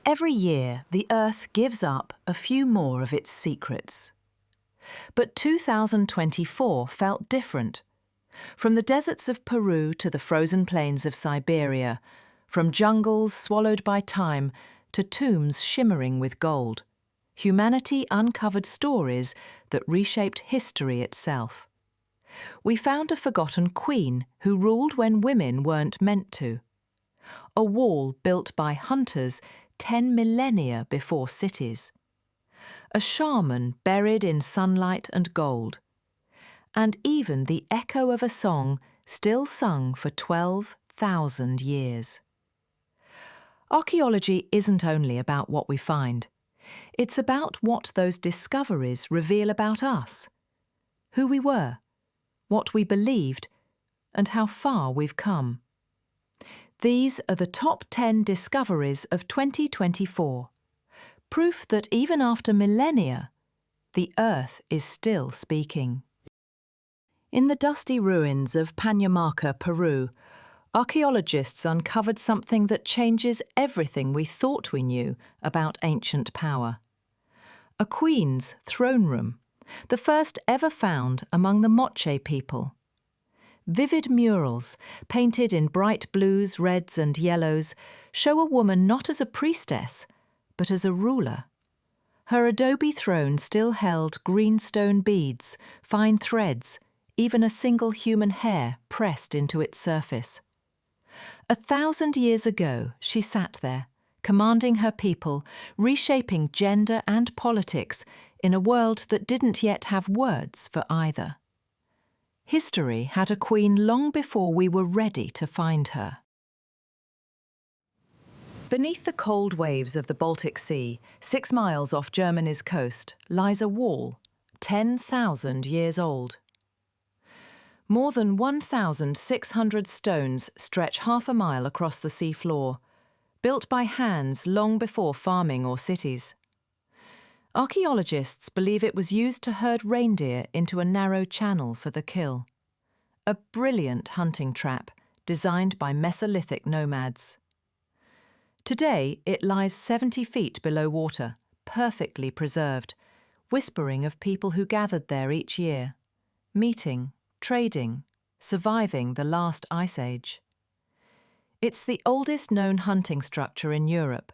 Every year, the Earth gives up a few more of its secrets. But 2024 felt different. From the deserts of Peru to the frozen plains of Siberia, from jungles swallowed by time to tombs shimmering with gold, humanity uncovered stories that reshaped history itself. We found a forgotten queen who ruled when women weren't meant to. A wall built by hunters 10 millennia before cities. A shaman buried in sunlight and gold. And even the echo of a song still sung for 12,000 years. Archaeology isn't only about what we find. It's about what those discoveries reveal about us, who we were, what we believed, and how far we've come. These are the top 10 discoveries of 2024, proof that even after millennia, the Earth is still speaking. In the dusty ruins of Panama, Peru, archaeologists uncovered something that changes everything we thought we knew about ancient power. A queen's throne room, the first ever found among the Moche people. Vivid murals, painted in bright blues, reds and yellows, show a woman not as a priestess, but as a ruler. Her adobe throne still held green stone beads, fine threads, even a single human hair pressed into its surface. 1,000 years ago, she sat there, commanding her people, reshaping gender and politics in a world that didn't yet have words for either. History had a queen long before we were ready to find her. Beneath the cold waves of the Baltic Sea, 6 miles off Germany's coast, lies a wall, 10,000 years old. More than 1,600 stones stretch half a mile across the sea floor, built by hands long before farming or cities. Archaeologists believe it was used to herd reindeer into a narrow channel for the kill. A brilliant hunting trap designed by Mesolithic nomads. Today it lies 70 feet below water, perfectly preserved, whispering of people who gathered there each year, meeting, trading, surviving the last ice age. It's the oldest known hunting structure in Europe,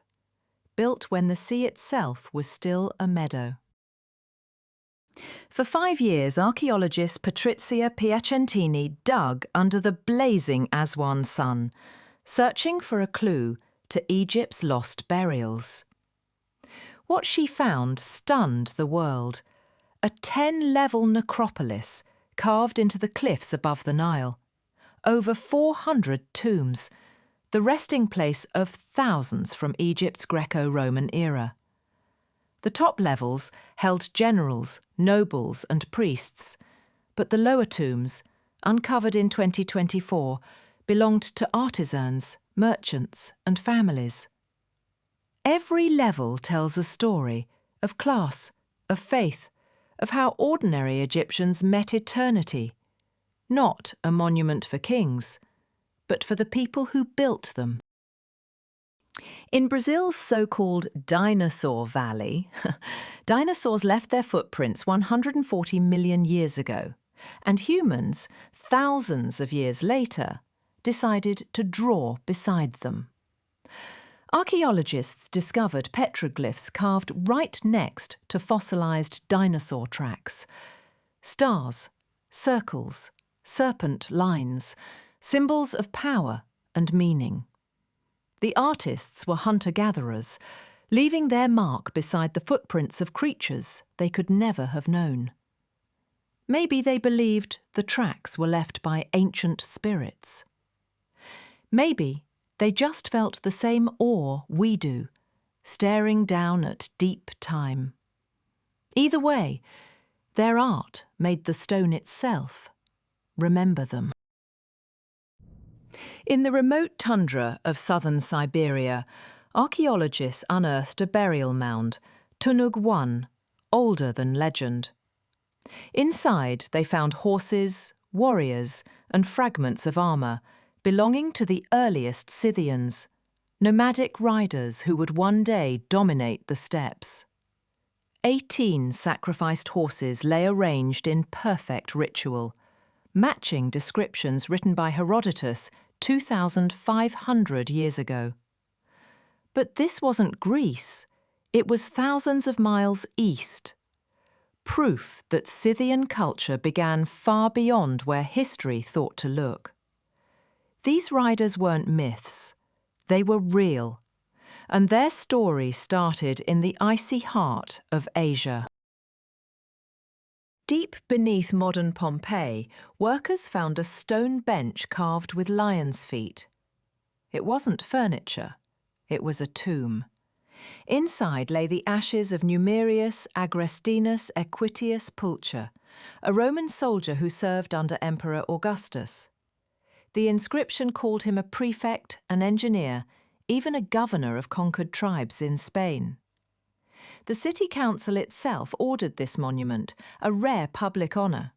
built when the sea itself was still a meadow. For 5 years, archaeologist Patrizia Piacentini dug under the blazing Aswan sun, searching for a clue to Egypt's lost burials. What she found stunned the world: a 10-level necropolis carved into the cliffs above the Nile, over 400 tombs, the resting place of thousands from Egypt's Greco-Roman era. The top levels held generals, nobles and priests, but the lower tombs, uncovered in 2024, belonged to artisans, merchants and families. Every level tells a story of class, of faith, of how ordinary Egyptians met eternity, not a monument for kings, but for the people who built them. In Brazil's so-called dinosaur valley, dinosaurs left their footprints 140 million years ago, and humans, thousands of years later, decided to draw beside them. Archaeologists discovered petroglyphs carved right next to fossilised dinosaur tracks. Stars, circles, serpent lines, symbols of power and meaning. The artists were hunter-gatherers, leaving their mark beside the footprints of creatures they could never have known. Maybe they believed the tracks were left by ancient spirits. Maybe they just felt the same awe we do, staring down at deep time. Either way, their art made the stone itself remember them. In the remote tundra of southern Siberia, archaeologists unearthed a burial mound, Tunug 1, older than legend. Inside they found horses, warriors and fragments of armour belonging to the earliest Scythians, nomadic riders who would one day dominate the steppes. 18 sacrificed horses lay arranged in perfect ritual, matching descriptions written by Herodotus 2,500 years ago. But this wasn't Greece, it was thousands of miles east. Proof that Scythian culture began far beyond where history thought to look. These riders weren't myths, they were real, and their story started in the icy heart of Asia. Deep beneath modern Pompeii, workers found a stone bench carved with lion's feet. It wasn't furniture, it was a tomb. Inside lay the ashes of Numerius Agrestinus Equitius Pulcher, a Roman soldier who served under Emperor Augustus. The inscription called him a prefect, an engineer, even a governor of conquered tribes in Spain. The city council itself ordered this monument, a rare public honour.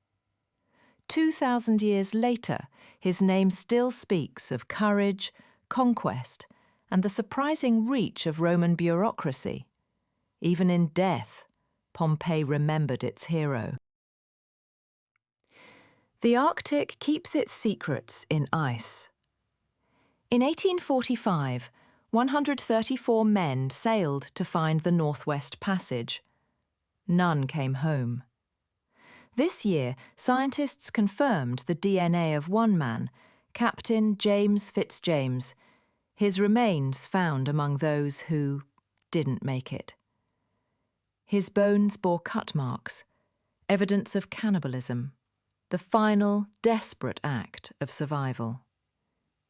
2,000 years later, his name still speaks of courage, conquest, and the surprising reach of Roman bureaucracy. Even in death, Pompeii remembered its hero. The Arctic keeps its secrets in ice. In 1845, 134 men sailed to find the Northwest Passage. None came home. This year, scientists confirmed the DNA of one man, Captain James Fitzjames, his remains found among those who didn't make it. His bones bore cut marks, evidence of cannibalism, the final, desperate act of survival.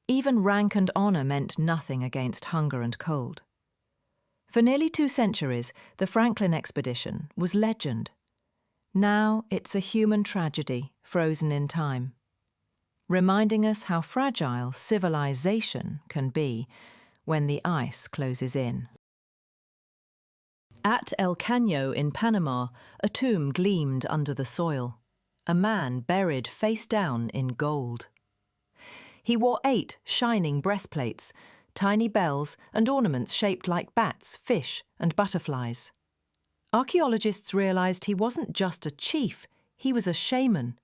Even rank and honour meant nothing against hunger and cold. For nearly 2 centuries, the Franklin expedition was legend. Now it's a human tragedy frozen in time, reminding us how fragile civilization can be when the ice closes in. At El Caño in Panama, a tomb gleamed under the soil, a man buried face down in gold. He wore 8 shining breastplates, tiny bells and ornaments shaped like bats, fish and butterflies. Archaeologists realised he wasn't just a chief, he was a shaman,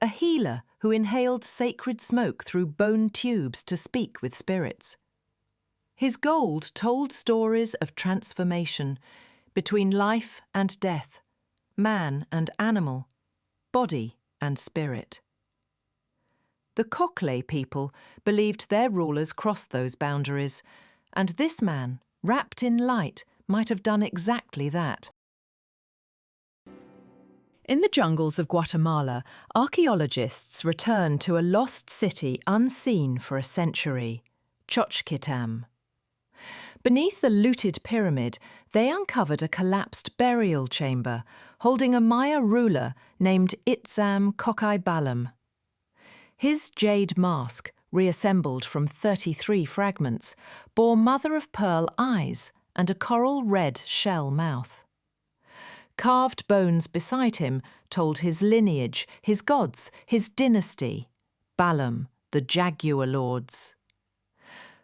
a healer who inhaled sacred smoke through bone tubes to speak with spirits. His gold told stories of transformation between life and death, man and animal, body and spirit. The Kokle people believed their rulers crossed those boundaries, and this man, wrapped in light, might have done exactly that. In the jungles of Guatemala, archaeologists return to a lost city unseen for a century, Xochquitam. Beneath the looted pyramid, they uncovered a collapsed burial chamber holding a Maya ruler named Itzam Kokaibalam. His jade mask, reassembled from 33 fragments, bore mother-of-pearl eyes and a coral-red shell mouth. Carved bones beside him told his lineage, his gods, his dynasty, Balam, the Jaguar Lords.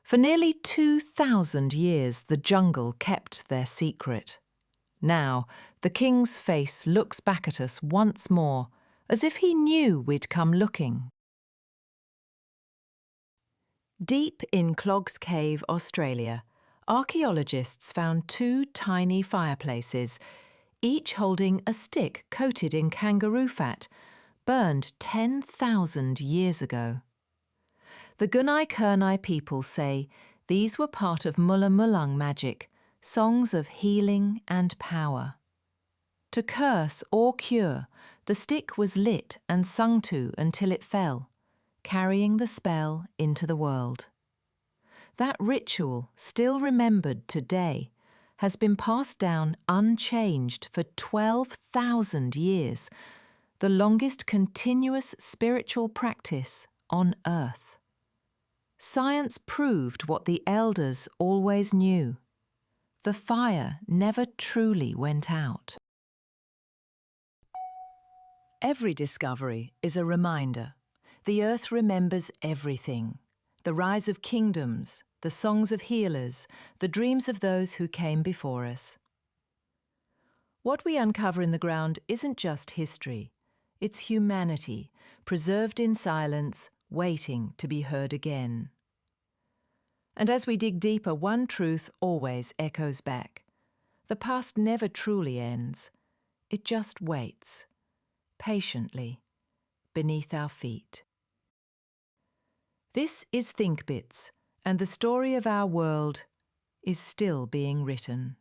For nearly 2,000 years, the jungle kept their secret. Now, the king's face looks back at us once more, as if he knew we'd come looking. Deep in Clogg's Cave, Australia, archaeologists found 2 tiny fireplaces, each holding a stick coated in kangaroo fat, burned 10,000 years ago. The Gunai-Kurnai people say these were part of Mulla Mullang magic, songs of healing and power. To curse or cure, the stick was lit and sung to until it fell, carrying the spell into the world. That ritual, still remembered today, has been passed down unchanged for 12,000 years, the longest continuous spiritual practice on Earth. Science proved what the elders always knew. The fire never truly went out. Every discovery is a reminder. The Earth remembers everything. The rise of kingdoms, the the songs of healers, the dreams of those who came before us. What we uncover in the ground isn't just history, it's humanity, preserved in silence, waiting to be heard again. And as we dig deeper, one truth always echoes back. The past never truly ends. It just waits, patiently, beneath our feet. This is thinkBits, and the story of our world is still being written.